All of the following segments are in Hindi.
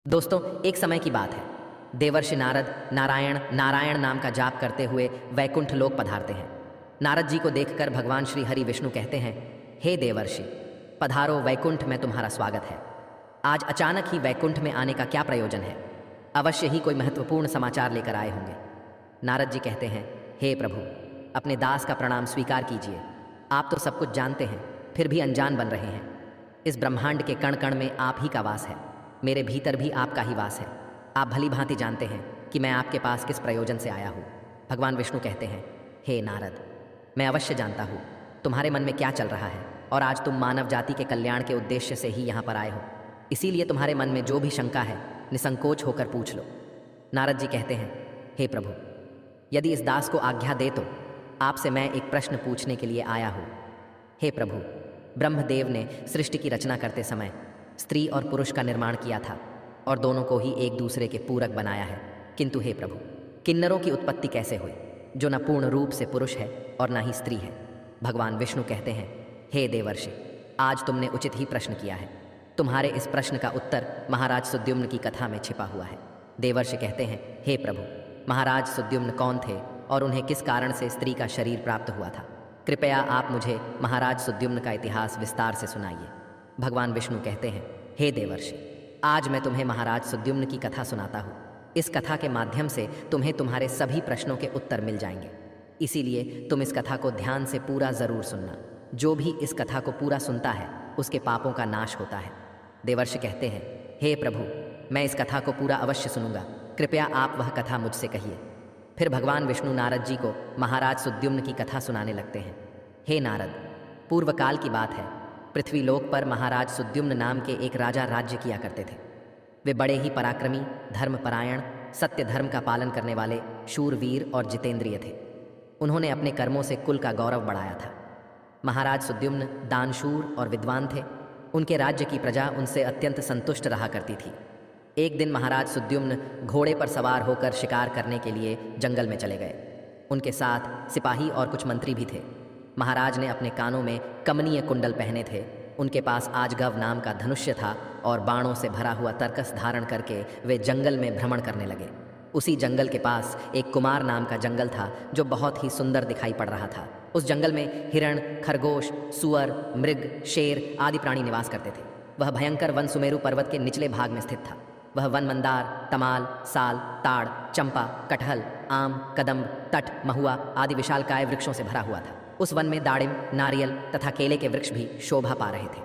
दोस्तों, एक समय की बात है। देवर्षि नारद नारायण नारायण नाम का जाप करते हुए वैकुंठ लोक पधारते हैं। नारद जी को देखकर भगवान श्री हरि विष्णु कहते हैं, हे देवर्षि, पधारो वैकुंठ में तुम्हारा स्वागत है। आज अचानक ही वैकुंठ में आने का क्या प्रयोजन है? अवश्य ही कोई महत्वपूर्ण समाचार लेकर आए होंगे। नारद जी कहते हैं, हे प्रभु, अपने दास का प्रणाम स्वीकार कीजिए। आप तो सब कुछ जानते हैं, फिर भी अनजान बन रहे हैं। इस ब्रह्मांड के कण कण में आप ही का वास है। मेरे भीतर भी आपका ही वास है। आप भली भांति जानते हैं कि मैं आपके पास किस प्रयोजन से आया हूँ। भगवान विष्णु कहते हैं, हे नारद, मैं अवश्य जानता हूँ तुम्हारे मन में क्या चल रहा है, और आज तुम मानव जाति के कल्याण के उद्देश्य से ही यहाँ पर आए हो। इसीलिए तुम्हारे मन में जो भी शंका है, निसंकोच होकर पूछ लो। नारद जी कहते हैं, हे प्रभु, यदि इस दास को आज्ञा दे तो आपसे मैं एक प्रश्न पूछने के लिए आया हूँ। हे प्रभु, ब्रह्मदेव ने सृष्टि की रचना करते समय स्त्री और पुरुष का निर्माण किया था और दोनों को ही एक दूसरे के पूरक बनाया है। किंतु हे प्रभु, किन्नरों की उत्पत्ति कैसे हुई, जो न पूर्ण रूप से पुरुष है और न ही स्त्री है? भगवान विष्णु कहते हैं, हे देवर्षि, आज तुमने उचित ही प्रश्न किया है। तुम्हारे इस प्रश्न का उत्तर महाराज सुद्युम्न की कथा में छिपा हुआ है। देवर्षि कहते हैं, हे प्रभु, महाराज सुद्युम्न कौन थे और उन्हें किस कारण से स्त्री का शरीर प्राप्त हुआ था? कृपया आप मुझे महाराज सुद्युम्न का इतिहास विस्तार से सुनाइए। भगवान विष्णु कहते हैं, हे देवर्षि, आज मैं तुम्हें महाराज सुद्युम्न की कथा सुनाता हूँ। इस कथा के माध्यम से तुम्हें तुम्हारे सभी प्रश्नों के उत्तर मिल जाएंगे। इसीलिए तुम इस कथा को ध्यान से पूरा जरूर सुनना। जो भी इस कथा को पूरा सुनता है उसके पापों का नाश होता है। देवर्षि कहते हैं, हे प्रभु, मैं इस कथा को पूरा अवश्य सुनूंगा। कृपया आप वह कथा मुझसे कहिए। फिर भगवान विष्णु नारद जी को महाराज सुद्युम्न की कथा सुनाने लगते हैं। हे नारद, पूर्व काल की बात है। पृथ्वी लोक पर महाराज सुद्युम्न नाम के एक राजा राज्य किया करते थे। वे बड़े ही पराक्रमी, धर्मपरायण, सत्य धर्म का पालन करने वाले, शूरवीर और जितेंद्रिय थे। उन्होंने अपने कर्मों से कुल का गौरव बढ़ाया था। महाराज सुद्युम्न दानशूर और विद्वान थे। उनके राज्य की प्रजा उनसे अत्यंत संतुष्ट रहा करती थी। एक दिन महाराज सुद्युम्न घोड़े पर सवार होकर शिकार करने के लिए जंगल में चले गए। उनके साथ सिपाही और कुछ मंत्री भी थे। महाराज ने अपने कानों में कमनीय कुंडल पहने थे। उनके पास आजगव नाम का धनुष्य था और बाणों से भरा हुआ तरकस धारण करके वे जंगल में भ्रमण करने लगे। उसी जंगल के पास एक कुमार नाम का जंगल था जो बहुत ही सुंदर दिखाई पड़ रहा था। उस जंगल में हिरण, खरगोश, सुअर, मृग, शेर आदि प्राणी निवास करते थे। वह भयंकर वन सुमेरु पर्वत के निचले भाग में स्थित था। वह वन मंदार, तमाल, साल, ताड़, चंपा, कटहल, आम, कदम्ब, तट, महुआ आदि विशालकाय वृक्षों से भरा हुआ था। उस वन में दाड़िम, नारियल तथा केले के वृक्ष भी शोभा पा रहे थे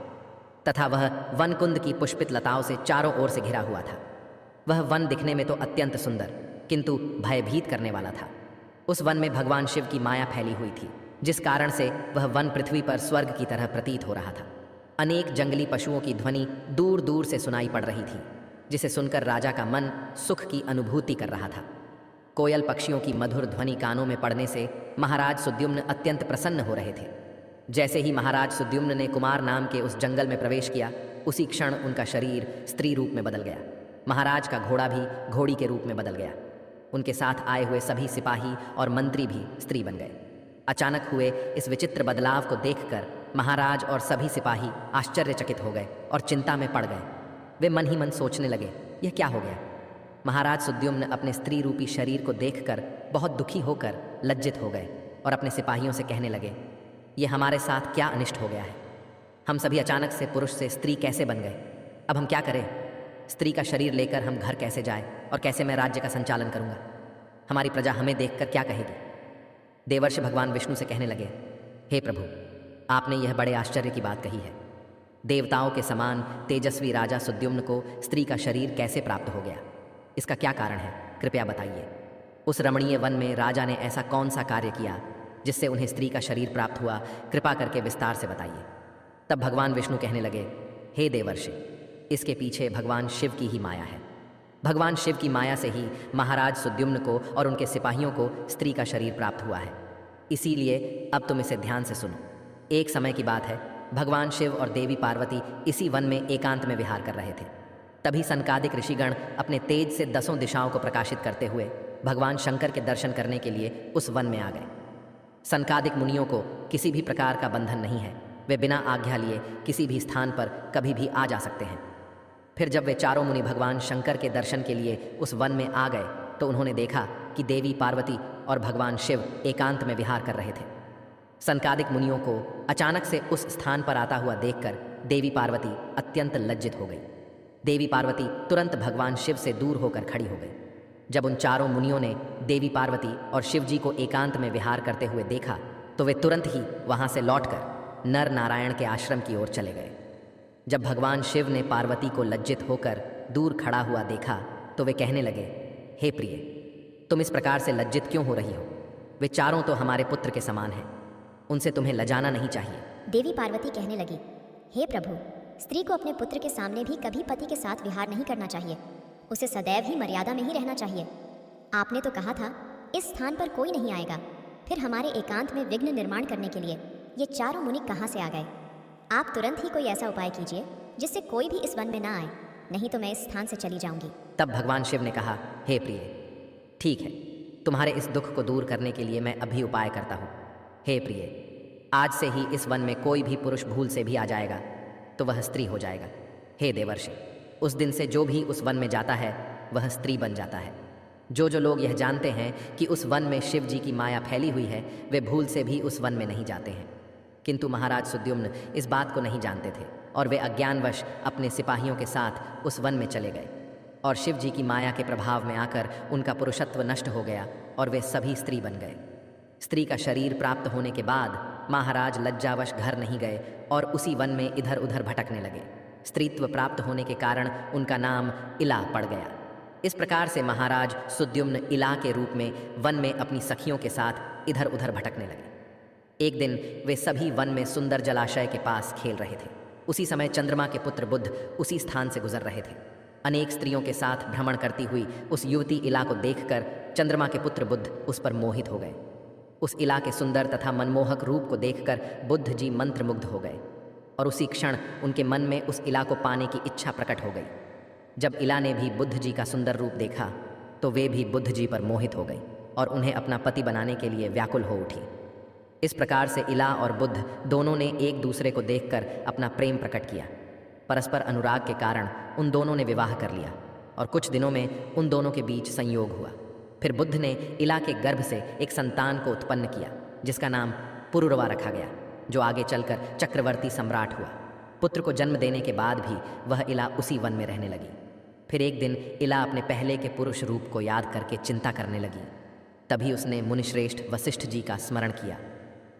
तथा वह वन कुंद की पुष्पित लताओं से चारों ओर से घिरा हुआ था। वह वन दिखने में तो अत्यंत सुंदर किंतु भयभीत करने वाला था। उस वन में भगवान शिव की माया फैली हुई थी, जिस कारण से वह वन पृथ्वी पर स्वर्ग की तरह प्रतीत हो रहा था। अनेक जंगली पशुओं की ध्वनि दूर दूर से सुनाई पड़ रही थी, जिसे सुनकर राजा का मन सुख की अनुभूति कर रहा था। कोयल पक्षियों की मधुर ध्वनि कानों में पड़ने से महाराज सुद्युम्न अत्यंत प्रसन्न हो रहे थे। जैसे ही महाराज सुद्युम्न ने कुमार नाम के उस जंगल में प्रवेश किया, उसी क्षण उनका शरीर स्त्री रूप में बदल गया। महाराज का घोड़ा भी घोड़ी के रूप में बदल गया। उनके साथ आए हुए सभी सिपाही और मंत्री भी स्त्री बन गए। अचानक हुए इस विचित्र बदलाव को देखकर महाराज और सभी सिपाही आश्चर्यचकित हो गए और चिंता में पड़ गए। वे मन ही मन सोचने लगे, यह क्या हो गया? महाराज सुद्युम्न अपने स्त्री रूपी शरीर को देखकर बहुत दुखी होकर लज्जित हो गए और अपने सिपाहियों से कहने लगे, ये हमारे साथ क्या अनिष्ट हो गया है? हम सभी अचानक से पुरुष से स्त्री कैसे बन गए? अब हम क्या करें? स्त्री का शरीर लेकर हम घर कैसे जाएं और कैसे मैं राज्य का संचालन करूंगा? हमारी प्रजा हमें देखकर क्या कहेगी? देवर्षि भगवान विष्णु से कहने लगे, हे प्रभु, आपने यह बड़े आश्चर्य की बात कही है। देवताओं के समान तेजस्वी राजा सुद्युम्न को स्त्री का शरीर कैसे प्राप्त हो गया? इसका क्या कारण है? कृपया बताइए। उस रमणीय वन में राजा ने ऐसा कौन सा कार्य किया जिससे उन्हें स्त्री का शरीर प्राप्त हुआ? कृपा करके विस्तार से बताइए। तब भगवान विष्णु कहने लगे, हे देवर्षि, इसके पीछे भगवान शिव की ही माया है। भगवान शिव की माया से ही महाराज सुद्युम्न को और उनके सिपाहियों को स्त्री का शरीर प्राप्त हुआ है। इसीलिए अब तुम इसे ध्यान से सुनो। एक समय की बात है, भगवान शिव और देवी पार्वती इसी वन में एकांत में विहार कर रहे थे। तभी सनकादिक ऋषिगण अपने तेज से 10 दिशाओं को प्रकाशित करते हुए भगवान शंकर के दर्शन करने के लिए उस वन में आ गए। सनकादिक मुनियों को किसी भी प्रकार का बंधन नहीं है। वे बिना आज्ञा लिए किसी भी स्थान पर कभी भी आ जा सकते हैं। फिर जब वे चारों मुनि भगवान शंकर के दर्शन के लिए उस वन में आ गए तो उन्होंने देखा कि देवी पार्वती और भगवान शिव एकांत में विहार कर रहे थे। सनकादिक मुनियों को अचानक से उस स्थान पर आता हुआ देखकर देवी पार्वती अत्यंत लज्जित हो गई। देवी पार्वती तुरंत भगवान शिव से दूर होकर खड़ी हो गई। जब उन चारों मुनियों ने देवी पार्वती और शिव जी को एकांत में विहार करते हुए देखा तो वे तुरंत ही वहां से लौटकर नर नारायण के आश्रम की ओर चले गए। जब भगवान शिव ने पार्वती को लज्जित होकर दूर खड़ा हुआ देखा तो वे कहने लगे, हे प्रिय, तुम इस प्रकार से लज्जित क्यों हो रही हो? वे चारों तो हमारे पुत्र के समान हैं, उनसे तुम्हें लजाना नहीं चाहिए। देवी पार्वती कहने लगी, हे प्रभु, स्त्री को अपने पुत्र के सामने भी कभी पति के साथ विहार नहीं करना चाहिए, उसे सदैव ही मर्यादा में ही रहना चाहिए। आपने तो कहा था इस स्थान पर कोई नहीं आएगा, फिर हमारे एकांत में विघ्न निर्माण करने के लिए ये चारों मुनि कहाँ से आ गए? आप तुरंत ही कोई ऐसा उपाय कीजिए जिससे कोई भी इस वन में ना आए, नहीं तो मैं इस स्थान से चली जाऊंगी। तब भगवान शिव ने कहा, हे प्रिय, ठीक है, तुम्हारे इस दुख को दूर करने के लिए मैं अभी उपाय करता हूँ। हे प्रिय, आज से ही इस वन में कोई भी पुरुष भूल से भी आ जाएगा तो वह स्त्री हो जाएगा। हे देवर्षि, उस दिन से जो भी उस वन में जाता है वह स्त्री बन जाता है। जो जो लोग यह जानते हैं कि उस वन में शिव जी की माया फैली हुई है वे भूल से भी उस वन में नहीं जाते हैं। किंतु महाराज सुद्युम्न इस बात को नहीं जानते थे और वे अज्ञानवश अपने सिपाहियों के साथ उस वन में चले गए और शिव जी की माया के प्रभाव में आकर उनका पुरुषत्व नष्ट हो गया और वे सभी स्त्री बन गए। स्त्री का शरीर प्राप्त होने के बाद महाराज लज्जावश घर नहीं गए और उसी वन में इधर उधर भटकने लगे। स्त्रीत्व प्राप्त होने के कारण उनका नाम इला पड़ गया। इस प्रकार से महाराज सुद्युम्न इला के रूप में वन में अपनी सखियों के साथ इधर उधर भटकने लगे। एक दिन वे सभी वन में सुंदर जलाशय के पास खेल रहे थे। उसी समय चंद्रमा के पुत्र बुध उसी स्थान से गुजर रहे थे। अनेक स्त्रियों के साथ भ्रमण करती हुई उस युवती इला को देखकर चंद्रमा के पुत्र बुध उस पर मोहित हो गए। उस इला के सुंदर तथा मनमोहक रूप को देखकर बुद्ध जी मंत्रमुग्ध हो गए और उसी क्षण उनके मन में उस इला को पाने की इच्छा प्रकट हो गई। जब इला ने भी बुद्ध जी का सुंदर रूप देखा तो वे भी बुद्ध जी पर मोहित हो गई और उन्हें अपना पति बनाने के लिए व्याकुल हो उठी। इस प्रकार से इला और बुद्ध दोनों ने एक दूसरे को देखकर अपना प्रेम प्रकट किया। परस्पर अनुराग के कारण उन दोनों ने विवाह कर लिया और कुछ दिनों में उन दोनों के बीच संयोग हुआ। फिर बुद्ध ने इला के गर्भ से एक संतान को उत्पन्न किया जिसका नाम पुरुरवा रखा गया, जो आगे चलकर चक्रवर्ती सम्राट हुआ। पुत्र को जन्म देने के बाद भी वह इला उसी वन में रहने लगी। फिर एक दिन इला अपने पहले के पुरुष रूप को याद करके चिंता करने लगी। तभी उसने मुनिश्रेष्ठ वशिष्ठ जी का स्मरण किया।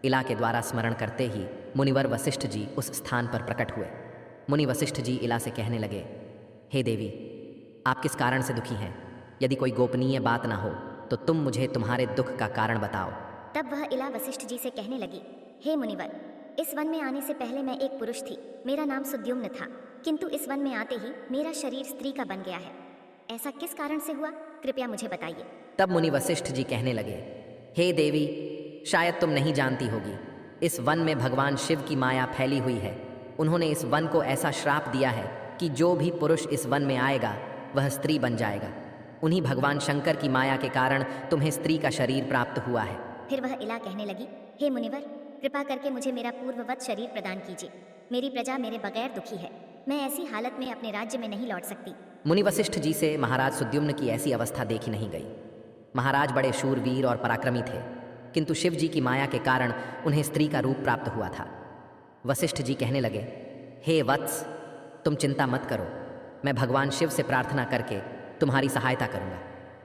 इला के द्वारा स्मरण करते ही मुनिवर वशिष्ठ जी उस स्थान पर प्रकट हुए। मुनि वशिष्ठ जी इला से कहने लगे, हे देवी, आप किस कारण से दुखी हैं? यदि कोई गोपनीय बात ना हो तो तुम मुझे तुम्हारे दुख का कारण बताओ। तब वह इला वशिष्ठ जी से कहने लगी, हे मुनिवर, इस वन में आने से पहले मैं एक पुरुष थी, मेरा नाम सुद्युम्न था, किंतु इस वन में आते ही मेरा शरीर स्त्री का बन गया है। ऐसा किस कारण से हुआ, कृपया मुझे बताइए। तब मुनि वशिष्ठ जी कहने लगे, हे देवी, शायद तुम नहीं जानती होगी, इस वन में भगवान शिव की माया फैली हुई है। उन्होंने इस वन को ऐसा श्राप दिया है कि जो भी पुरुष इस वन में आएगा वह स्त्री बन जाएगा। उन्हीं भगवान शंकर की माया के कारण तुम्हें स्त्री का शरीर प्राप्त हुआ है। फिर वह इला कहने लगी, हे मुनिवर, कृपा करके मुझे मेरा पूर्ववत शरीर प्रदान कीजिए। मेरी प्रजा मेरे बगैर दुखी है, मैं ऐसी हालत में अपने राज्य में नहीं लौट सकती। मुनि वशिष्ठ जी से महाराज सुद्युम्न की ऐसी अवस्था देखी नहीं गई। महाराज बड़े शूरवीर और पराक्रमी थे, किंतु शिव जी की माया के कारण उन्हें स्त्री का रूप प्राप्त हुआ था। वशिष्ठ जी कहने लगे, हे वत्स, तुम चिंता मत करो, मैं भगवान शिव से प्रार्थना करके तुम्हारी सहायता करूंगा।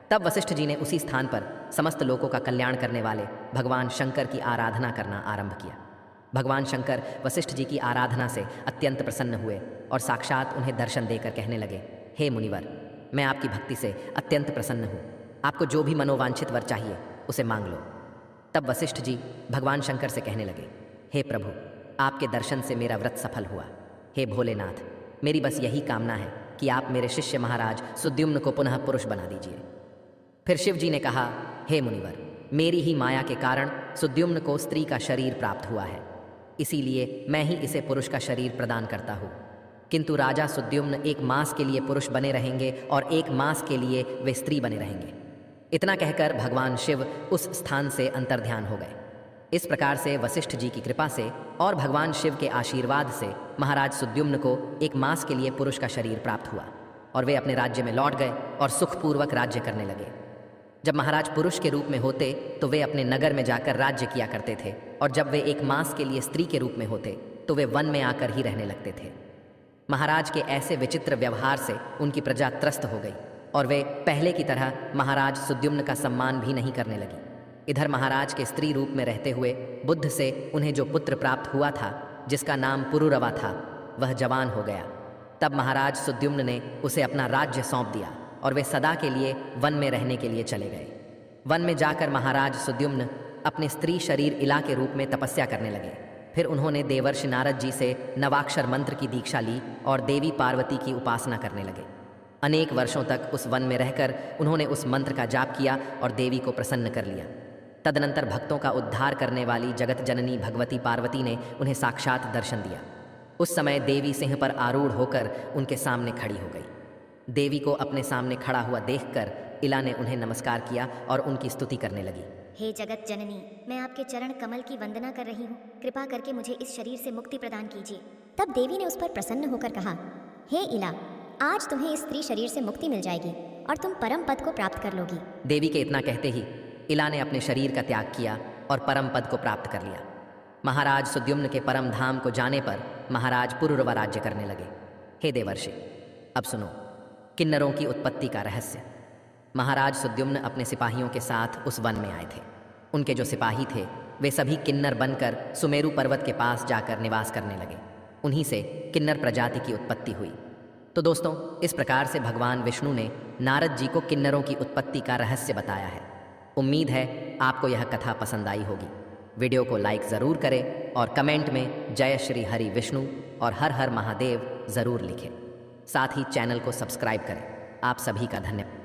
तब वशिष्ठ जी ने उसी स्थान पर समस्त लोगों का कल्याण करने वाले भगवान शंकर की आराधना करना आरंभ किया। भगवान शंकर वशिष्ठ जी की आराधना से अत्यंत प्रसन्न हुए और साक्षात उन्हें दर्शन देकर कहने लगे, हे मुनिवर, मैं आपकी भक्ति से अत्यंत प्रसन्न हूँ, आपको जो भी मनोवांछित वर चाहिए उसे मांग लो। तब वशिष्ठ जी भगवान शंकर से कहने लगे, हे प्रभु, आपके दर्शन से मेरा व्रत सफल हुआ। हे भोलेनाथ, मेरी बस यही कामना है कि आप मेरे शिष्य महाराज सुद्युम्न को पुनः पुरुष बना दीजिए। फिर शिव जी ने कहा, हे मुनिवर, मेरी ही माया के कारण सुद्युम्न को स्त्री का शरीर प्राप्त हुआ है, इसीलिए मैं ही इसे पुरुष का शरीर प्रदान करता हूँ। किंतु राजा सुद्युम्न 1 मास के लिए पुरुष बने रहेंगे और 1 मास के लिए वे स्त्री बने रहेंगे। इतना कहकर भगवान शिव उस स्थान से अंतर्ध्यान हो गए। इस प्रकार से वशिष्ठ जी की कृपा से और भगवान शिव के आशीर्वाद से महाराज सुद्युम्न को एक मास के लिए पुरुष का शरीर प्राप्त हुआ और वे अपने राज्य में लौट गए और सुखपूर्वक राज्य करने लगे। जब महाराज पुरुष के रूप में होते तो वे अपने नगर में जाकर राज्य किया करते थे, और जब वे एक मास के लिए स्त्री के रूप में होते तो वे वन में आकर ही रहने लगते थे। महाराज के ऐसे विचित्र व्यवहार से उनकी प्रजा त्रस्त हो गई और वे पहले की तरह महाराज सुद्युम्न का सम्मान भी नहीं करने लगी। इधर महाराज के स्त्री रूप में रहते हुए बुद्ध से उन्हें जो पुत्र प्राप्त हुआ था, जिसका नाम पुरुरवा था, वह जवान हो गया। तब महाराज सुद्युम्न ने उसे अपना राज्य सौंप दिया और वे सदा के लिए वन में रहने के लिए चले गए। वन में जाकर महाराज सुद्युम्न अपने स्त्री शरीर इला के रूप में तपस्या करने लगे। फिर उन्होंने देवर्षि नारद जी से नवाक्षर मंत्र की दीक्षा ली और देवी पार्वती की उपासना करने लगे। अनेक वर्षों तक उस वन में रहकर उन्होंने उस मंत्र का जाप किया और देवी को प्रसन्न कर लिया। तदनंतर भक्तों का उद्धार करने वाली जगत जननी भगवती पार्वती ने उन्हें साक्षात दर्शन दिया। उस समय देवी सिंह पर आरूढ़ होकर उनके सामने खड़ी हो गई। देवी को अपने सामने खड़ा हुआ देखकर इला ने उन्हें नमस्कार किया और उनकी स्तुति करने लगी। हे जगत जननी, मैं आपके चरण कमल की वंदना कर रही हूँ। कृपा करके मुझे इस शरीर से मुक्ति प्रदान कीजिए। तब देवी ने उस पर प्रसन्न होकर कहा, हे इला, आज तुम्हें इस स्त्री शरीर से मुक्ति मिल जाएगी और तुम परम पद को प्राप्त कर लोगी। देवी के इतना कहते ही इला ने अपने शरीर का त्याग किया और परम पद को प्राप्त कर लिया। महाराज सुद्युम्न के परम धाम को जाने पर महाराज पुरुरवा राज्य करने लगे। हे देवर्षि, अब सुनो किन्नरों की उत्पत्ति का रहस्य। महाराज सुद्युम्न अपने सिपाहियों के साथ उस वन में आए थे। उनके जो सिपाही थे वे सभी किन्नर बनकर सुमेरु पर्वत के पास जाकर निवास करने लगे। उन्हीं से किन्नर प्रजाति की उत्पत्ति हुई। तो दोस्तों, इस प्रकार से भगवान विष्णु ने नारद जी को किन्नरों की उत्पत्ति का रहस्य बताया है। उम्मीद है आपको यह कथा पसंद आई होगी। वीडियो को लाइक ज़रूर करें और कमेंट में जय श्री हरि विष्णु और हर हर महादेव ज़रूर लिखें। साथ ही चैनल को सब्सक्राइब करें। आप सभी का धन्यवाद।